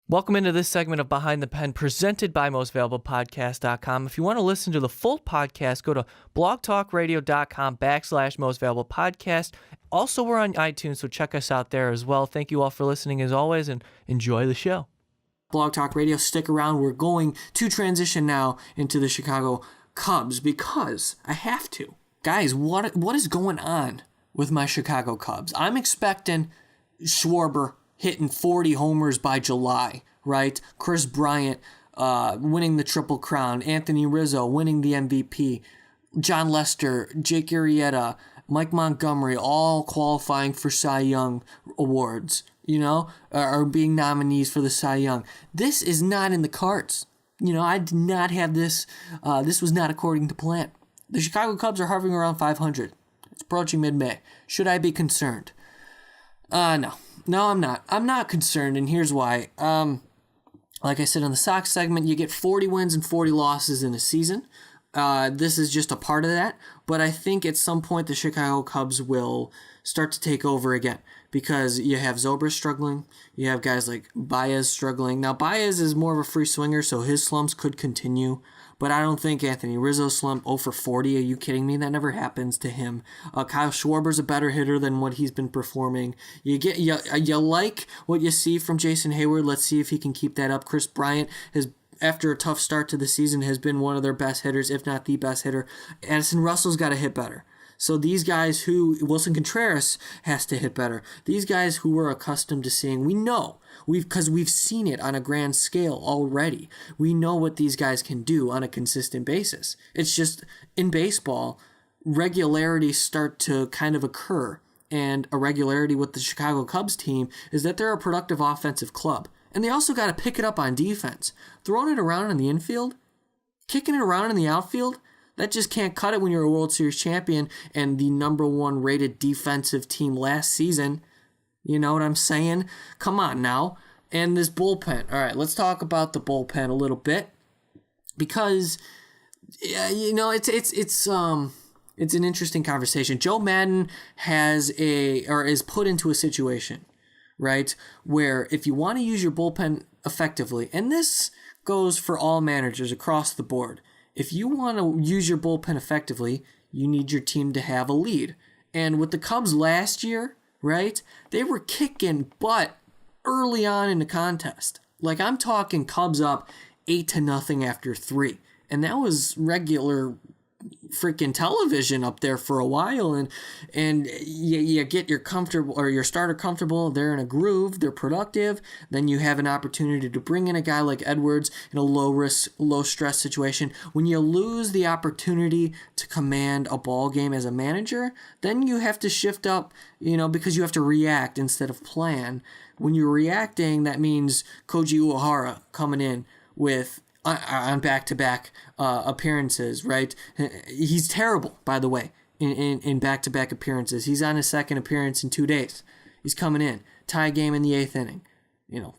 Welcome into this segment of Behind the Pen presented by mostvaluablepodcast.com. If you want to listen to the full podcast, go to blogtalkradio.com/mostvaluablepodcast. Also, we're on iTunes, so check us out there as well. Thank you all for listening as always, and enjoy the show. Blog Talk Radio, stick around. We're going to transition now into the Chicago Cubs because I have to. Guys, what is going on with my Chicago Cubs? I'm expecting Schwarber hitting 40 homers by July, right? Chris Bryant winning the Triple Crown, Anthony Rizzo winning the MVP, John Lester, Jake Arrieta, Mike Montgomery, all qualifying for Cy Young awards, or being nominees for the Cy Young. This is not in the cards. I did not have this. This was not according to plan. The Chicago Cubs are hovering around 500. It's approaching mid-May. Should I be concerned? No, I'm not. I'm not concerned, and here's why. Like I said on the Sox segment, you get 40 wins and 40 losses in a season. This is just a part of that, but I think at some point the Chicago Cubs will start to take over again because you have Zobrist struggling, you have guys like Baez struggling. Now, Baez is more of a free swinger, so his slumps could continue, but I don't think Anthony Rizzo's slump 0 for 40. Are you kidding me? That never happens to him. Kyle Schwarber's a better hitter than what he's been performing. You like what you see from Jason Hayward. Let's see if he can keep that up. Chris Bryant has, after a tough start to the season, has been one of their best hitters, if not the best hitter. Addison Russell's got to hit better. So these guys Wilson Contreras has to hit better. These guys who we're accustomed to seeing, we know, because we've seen it on a grand scale already. We know what these guys can do on a consistent basis. It's just, in baseball, regularities start to kind of occur. And a regularity with the Chicago Cubs team is that they're a productive offensive club. And they also got to pick it up on defense. Throwing it around in the infield, kicking it around in the outfield, that just can't cut it when you're a World Series champion and the number one rated defensive team last season. You know what I'm saying? Come on now. And this bullpen. All right, let's talk about the bullpen a little bit because, it's an interesting conversation. Joe Madden is put into a situation, right, where if you want to use your bullpen effectively, and this goes for all managers across the board, if you want to use your bullpen effectively, you need your team to have a lead. And with the Cubs last year, right, they were kicking butt early on in the contest. Like, I'm talking Cubs up 8-0 after 3. And that was regular freaking television up there for a while, and you get your comfortable or your starter comfortable. They're in a groove, they're productive. Then you have an opportunity to bring in a guy like Edwards in a low risk, low stress situation. When you lose the opportunity to command a ball game as a manager, then you have to shift up, because you have to react instead of plan. When you're reacting, that means Koji Uehara coming in with on back-to-back appearances, right? He's terrible, by the way, in back-to-back appearances. He's on his second appearance in 2 days. He's coming in. Tie game in the 8th inning.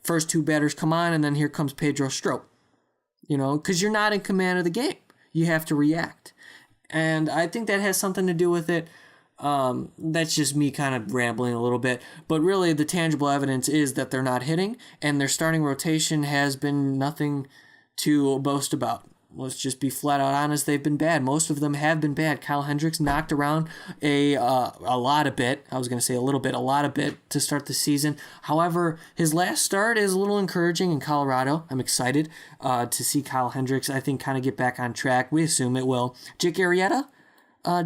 First 2 batters come on, and then here comes Pedro Strop. Because you're not in command of the game. You have to react. And I think that has something to do with it. That's just me kind of rambling a little bit. But really, the tangible evidence is that they're not hitting, and their starting rotation has been nothing to boast about. Let's just be flat out honest. They've been bad. Most of them have been bad. Kyle Hendricks knocked around a lot of bit. I was going to say a lot of bit to start the season. However, his last start is a little encouraging in Colorado. I'm excited to see Kyle Hendricks, I think, kind of get back on track. We assume it will. Jake Arrieta,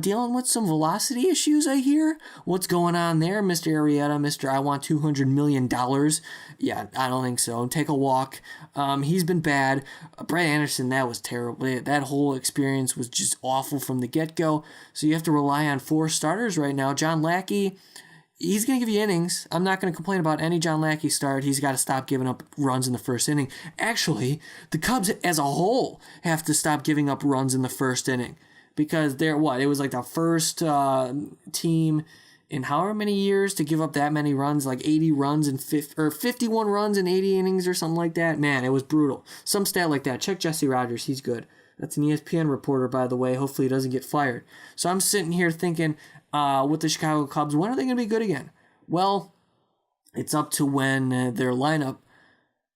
dealing with some velocity issues, I hear. What's going on there, Mr. Arrieta? Mr. I want $200 million. Yeah, I don't think so. Take a walk. He's been bad. Brett Anderson, that was terrible. That whole experience was just awful from the get-go. So you have to rely on 4 starters right now. John Lackey, he's going to give you innings. I'm not going to complain about any John Lackey start. He's got to stop giving up runs in the first inning. Actually, the Cubs as a whole have to stop giving up runs in the first inning. Because it was like the first team in however many years to give up that many runs, like 80 runs and 51 runs in 80 innings or something like that. Man, it was brutal. Some stat like that. Check Jesse Rogers. He's good. That's an ESPN reporter, by the way. Hopefully he doesn't get fired. So I'm sitting here thinking, with the Chicago Cubs, when are they going to be good again? Well, it's up to when their lineup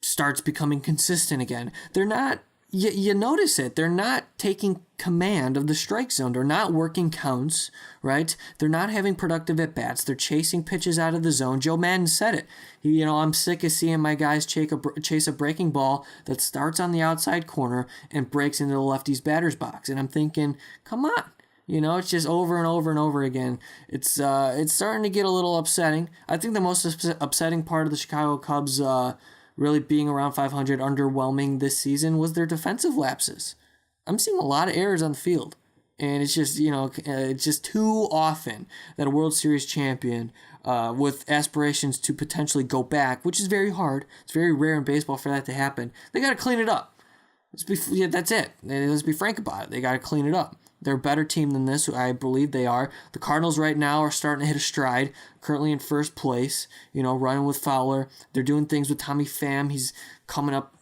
starts becoming consistent again. They're not, you notice it, they're not taking command of the strike zone. They're not working counts, right? They're not having productive at-bats. They're chasing pitches out of the zone. Joe Madden said it. I'm sick of seeing my guys chase a breaking ball that starts on the outside corner and breaks into the lefty's batter's box. And I'm thinking, come on. It's just over and over and over again. It's starting to get a little upsetting. I think the most upsetting part of the Chicago Cubs really being around 500, underwhelming this season, was their defensive lapses. I'm seeing a lot of errors on the field. And it's just, it's just too often that a World Series champion with aspirations to potentially go back, which is very hard. It's very rare in baseball for that to happen. They got to clean it up. That's it. Let's be frank about it. They got to clean it up. They're a better team than this. I believe they are. The Cardinals right now are starting to hit a stride, currently in first place, running with Fowler. They're doing things with Tommy Pham. He's coming up.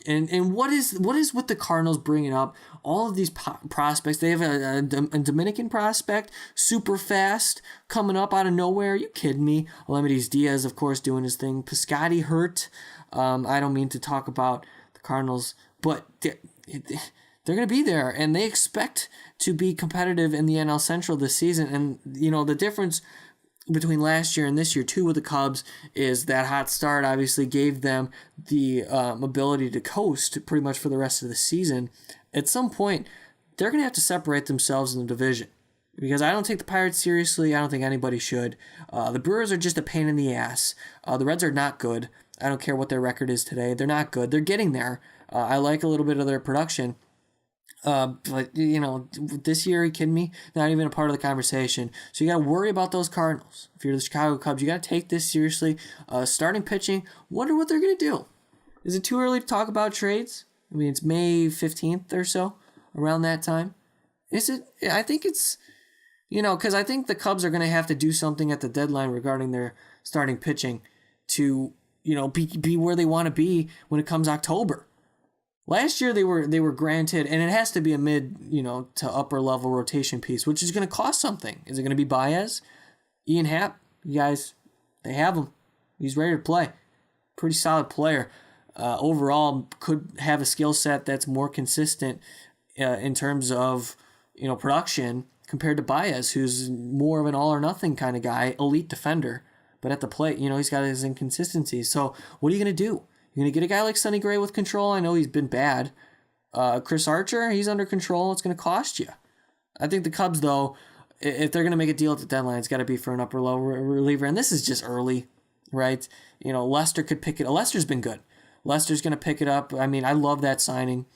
And what is with the Cardinals bringing up all of these prospects? They have a Dominican prospect, super fast, coming up out of nowhere. Are you kidding me? Alemedis Diaz, of course, doing his thing. Piscotty hurt. I don't mean to talk about the Cardinals, but they're going to be there, and they expect to be competitive in the NL Central this season. And, the difference between last year and this year, too, with the Cubs is that hot start obviously gave them the ability to coast pretty much for the rest of the season. At some point, they're going to have to separate themselves in the division, because I don't take the Pirates seriously. I don't think anybody should. The Brewers are just a pain in the ass. The Reds are not good. I don't care what their record is today. They're not good. They're getting there. I like a little bit of their production. But, this year, are you kidding me? Not even a part of the conversation. So you got to worry about those Cardinals. If you're the Chicago Cubs, you got to take this seriously. Starting pitching, wonder what they're going to do. Is it too early to talk about trades? I mean, it's May 15th or so, around that time. Is it? I think it's, because I think the Cubs are going to have to do something at the deadline regarding their starting pitching to, be where they want to be when it comes October. Last year they were granted, and it has to be a mid, to upper level rotation piece, which is going to cost something. Is it going to be Baez? Ian Happ? You guys, they have him. He's ready to play. Pretty solid player. Overall, could have a skill set that's more consistent in terms of, production compared to Baez, who's more of an all or nothing kind of guy, elite defender. But at the plate, he's got his inconsistencies. So what are you going to do? You're going to get a guy like Sonny Gray with control. I know he's been bad. Chris Archer, he's under control. It's going to cost you. I think the Cubs, though, if they're going to make a deal at the deadline, it's got to be for an upper level reliever. And this is just early, right? Lester could pick it. Lester's been good. Lester's going to pick it up. I mean, I love that signing.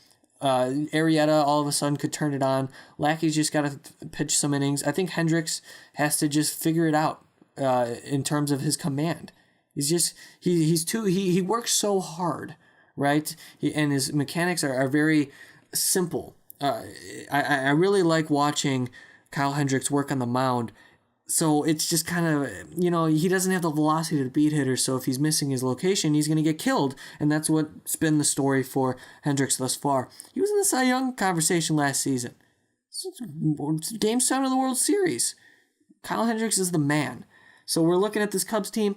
Arrieta all of a sudden could turn it on. Lackey's just got to pitch some innings. I think Hendricks has to just figure it out in terms of his command. He's just he works so hard, right? And his mechanics are very simple. I really like watching Kyle Hendricks work on the mound. So it's just kind of, he doesn't have the velocity to beat hitters. So if he's missing his location, he's going to get killed. And that's what's been the story for Hendricks thus far. He was in the Cy Young conversation last season. Game 7 of the World Series. Kyle Hendricks is the man. So we're looking at this Cubs team.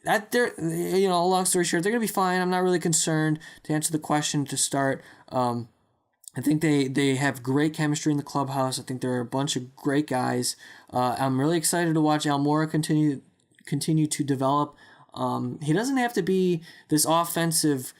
Long story short, they're going to be fine. I'm not really concerned, to answer the question to start. I think they have great chemistry in the clubhouse. I think they're a bunch of great guys. I'm really excited to watch Almora continue to develop. He doesn't have to be this offensive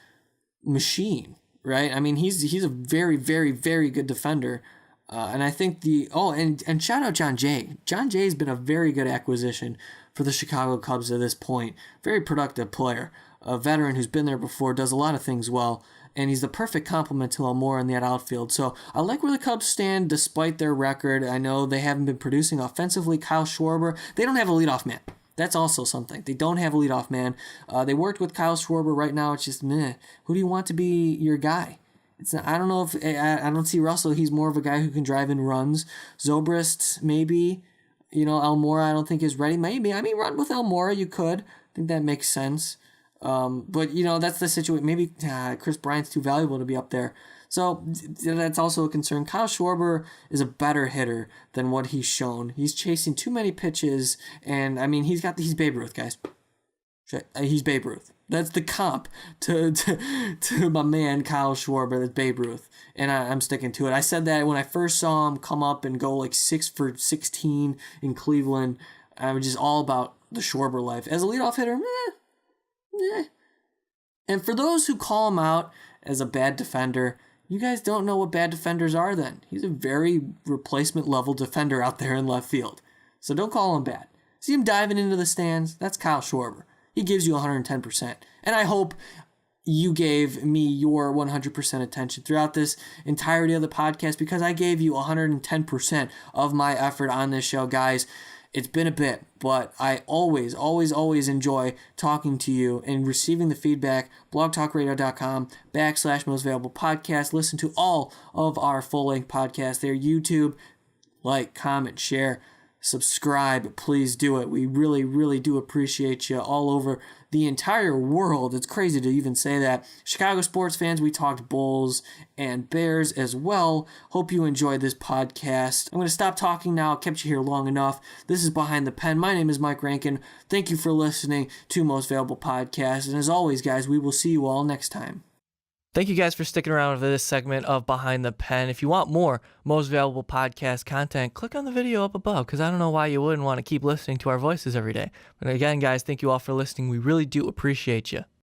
machine, right? I mean, he's a very, very, very good defender. And I think and shout out John Jay. John Jay's been a very good acquisition for the Chicago Cubs at this point. Very productive player. A veteran who's been there before, does a lot of things well, and he's the perfect complement to Almora in that outfield. So I like where the Cubs stand despite their record. I know they haven't been producing offensively. Kyle Schwarber, they don't have a leadoff man. That's also something. They don't have a leadoff man. They worked with Kyle Schwarber. Right now it's just, meh. Who do you want to be your guy? I don't know if I don't see Russell. He's more of a guy who can drive in runs. Zobrist, maybe. Almora, I don't think is ready. Maybe. I mean, run with Almora, you could. I think that makes sense. But that's the situation. Maybe Chris Bryant's too valuable to be up there. So that's also a concern. Kyle Schwarber is a better hitter than what he's shown. He's chasing too many pitches, and I mean, he's Babe Ruth, guys. He's Babe Ruth. That's the comp to my man Kyle Schwarber, that's Babe Ruth, and I'm sticking to it. I said that when I first saw him come up and go like 6 for 16 in Cleveland. I was just all about the Schwarber life as a leadoff hitter. And for those who call him out as a bad defender, you guys don't know what bad defenders are. Then he's a very replacement level defender out there in left field. So don't call him bad. See him diving into the stands? That's Kyle Schwarber. He gives you 110%. And I hope you gave me your 100% attention throughout this entirety of the podcast, because I gave you 110% of my effort on this show, guys. It's been a bit, but I always, always, always enjoy talking to you and receiving the feedback. blogtalkradio.com/most valuable podcast. Listen to all of our full-length podcasts there. YouTube, like, comment, share, subscribe. Please do it. We really, really do appreciate you all over the entire world. It's crazy to even say that. Chicago sports fans, we talked Bulls and Bears as well. Hope you enjoyed this podcast. I'm going to stop talking now. I kept you here long enough. This is Behind the Pen. My name is Mike Rankin. Thank you for listening to Most Valuable Podcast. And as always, guys, we will see you all next time. Thank you guys for sticking around for this segment of Behind the Pen. If you want more Most Valuable Podcast content, click on the video up above, because I don't know why you wouldn't want to keep listening to our voices every day. But again, guys, thank you all for listening. We really do appreciate you.